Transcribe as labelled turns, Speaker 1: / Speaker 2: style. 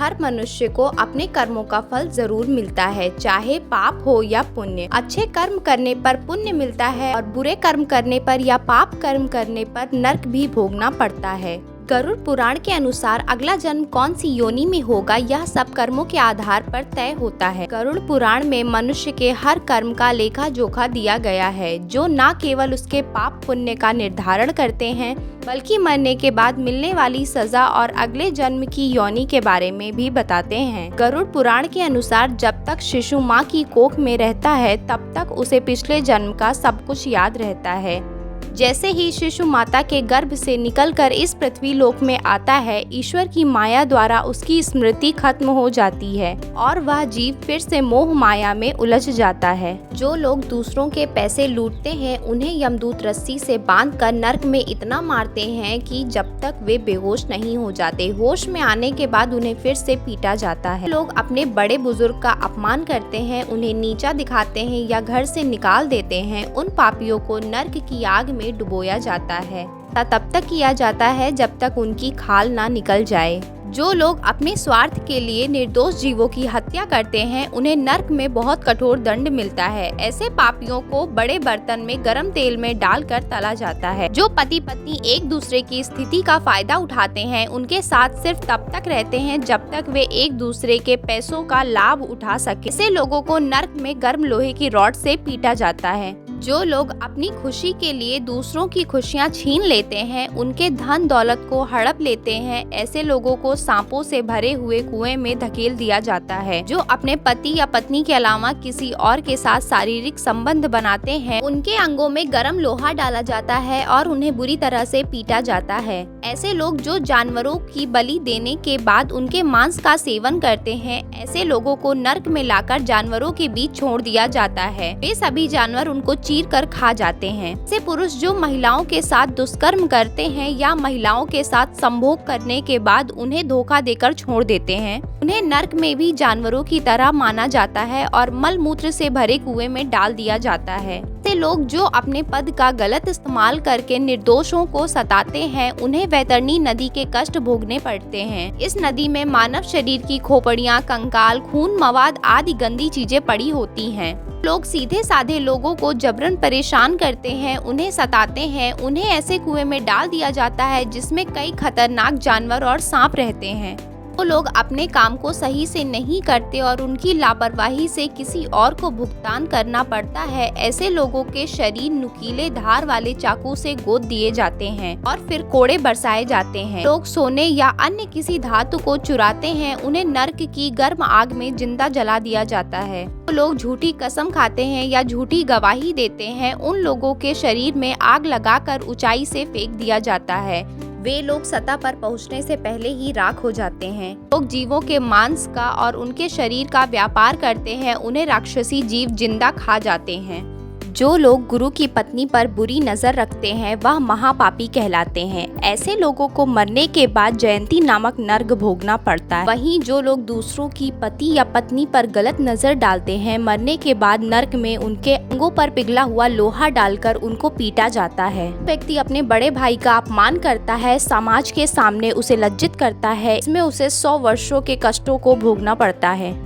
Speaker 1: हर मनुष्य को अपने कर्मों का फल जरूर मिलता है, चाहे पाप हो या पुण्य। अच्छे कर्म करने पर पुण्य मिलता है और बुरे कर्म करने पर या पाप कर्म करने पर नरक भी भोगना पड़ता है। गरुड़ पुराण के अनुसार अगला जन्म कौन सी योनि में होगा, यह सब कर्मों के आधार पर तय होता है। गरुड़ पुराण में मनुष्य के हर कर्म का लेखा जोखा दिया गया है, जो न केवल उसके पाप पुण्य का निर्धारण करते हैं, बल्कि मरने के बाद मिलने वाली सजा और अगले जन्म की योनि के बारे में भी बताते हैं। गरुड़ पुराण के अनुसार जब तक शिशु माँ की कोख में रहता है, तब तक उसे पिछले जन्म का सब कुछ याद रहता है। जैसे ही शिशु माता के गर्भ से निकलकर इस पृथ्वी लोक में आता है, ईश्वर की माया द्वारा उसकी स्मृति खत्म हो जाती है और वह जीव फिर से मोह माया में उलझ जाता है। जो लोग दूसरों के पैसे लूटते हैं, उन्हें यमदूत रस्सी से बांधकर नरक में इतना मारते हैं कि जब तक वे बेहोश नहीं हो जाते। होश में आने के बाद उन्हें फिर से पीटा जाता है। लोग अपने बड़े बुजुर्ग का अपमान करते हैं, उन्हें नीचा दिखाते हैं या घर से निकाल देते हैं। उन पापियों को नरक की आग में डुबोया जाता है। तब तक किया जाता है जब तक उनकी खाल ना निकल जाए। जो लोग अपने स्वार्थ के लिए निर्दोष जीवों की हत्या करते हैं, उन्हें नरक में बहुत कठोर दंड मिलता है। ऐसे पापियों को बड़े बर्तन में गरम तेल में डालकर तला जाता है। जो पति पत्नी एक दूसरे की स्थिति का फायदा उठाते हैं, उनके साथ सिर्फ तब तक रहते हैं जब तक वे एक दूसरे के पैसों का लाभ उठा सके। ऐसे लोगों को नरक में गर्म लोहे की रॉड से पीटा जाता है। जो लोग अपनी खुशी के लिए दूसरों की खुशियां छीन लेते हैं, उनके धन दौलत को हड़प लेते हैं, ऐसे लोगों को सांपों से भरे हुए कुएं में धकेल दिया जाता है। जो अपने पति या पत्नी के अलावा किसी और के साथ शारीरिक संबंध बनाते हैं, उनके अंगों में गर्म लोहा डाला जाता है और उन्हें बुरी तरह से पीटा जाता है। ऐसे लोग जो जानवरों की बलि देने के बाद उनके मांस का सेवन करते हैं, ऐसे लोगों को नरक में लाकर जानवरों के बीच छोड़ दिया जाता है। वे सभी जानवर उनको चीर कर खा जाते हैं। ऐसे पुरुष जो महिलाओं के साथ दुष्कर्म करते हैं या महिलाओं के साथ संभोग करने के बाद उन्हें धोखा देकर छोड़ देते हैं, उन्हें नरक में भी जानवरों की तरह माना जाता है और मल मूत्र से भरे कुएं में डाल दिया जाता है। ऐसे लोग जो अपने पद का गलत इस्तेमाल करके निर्दोषों को सताते हैं, उन्हें वैतरणी नदी के कष्ट भोगने पड़ते हैं। इस नदी में मानव शरीर की खोपड़ियाँ, कंकाल, खून, मवाद आदि गंदी चीजें पड़ी होती हैं। लोग सीधे साधे लोगों को जबरन परेशान करते हैं, उन्हें सताते हैं। उन्हें ऐसे कुएं में डाल दिया जाता है जिसमें कई खतरनाक जानवर और सांप रहते हैं। वो लोग अपने काम को सही से नहीं करते और उनकी लापरवाही से किसी और को भुगतान करना पड़ता है। ऐसे लोगों के शरीर नुकीले धार वाले चाकू से गोद दिए जाते हैं और फिर कोड़े बरसाए जाते हैं। लोग सोने या अन्य किसी धातु को चुराते हैं, उन्हें नरक की गर्म आग में जिंदा जला दिया जाता है। वो लोग झूठी कसम खाते हैं या झूठी गवाही देते हैं, उन लोगों के शरीर में आग लगाकर ऊंचाई से फेंक दिया जाता है। वे लोग सतह पर पहुंचने से पहले ही राख हो जाते हैं। लोग जीवों के मांस का और उनके शरीर का व्यापार करते हैं, उन्हें राक्षसी जीव जिंदा खा जाते हैं। जो लोग गुरु की पत्नी पर बुरी नजर रखते हैं, वह महापापी कहलाते हैं। ऐसे लोगों को मरने के बाद जयंती नामक नर्क भोगना पड़ता है। वहीं जो लोग दूसरों की पति या पत्नी पर गलत नजर डालते हैं, मरने के बाद नर्क में उनके अंगों पर पिघला हुआ लोहा डालकर उनको पीटा जाता है। व्यक्ति अपने बड़े भाई का अपमान करता है, समाज के सामने उसे लज्जित करता है, इसमें उसे 100 वर्षों के कष्टों को भोगना पड़ता है।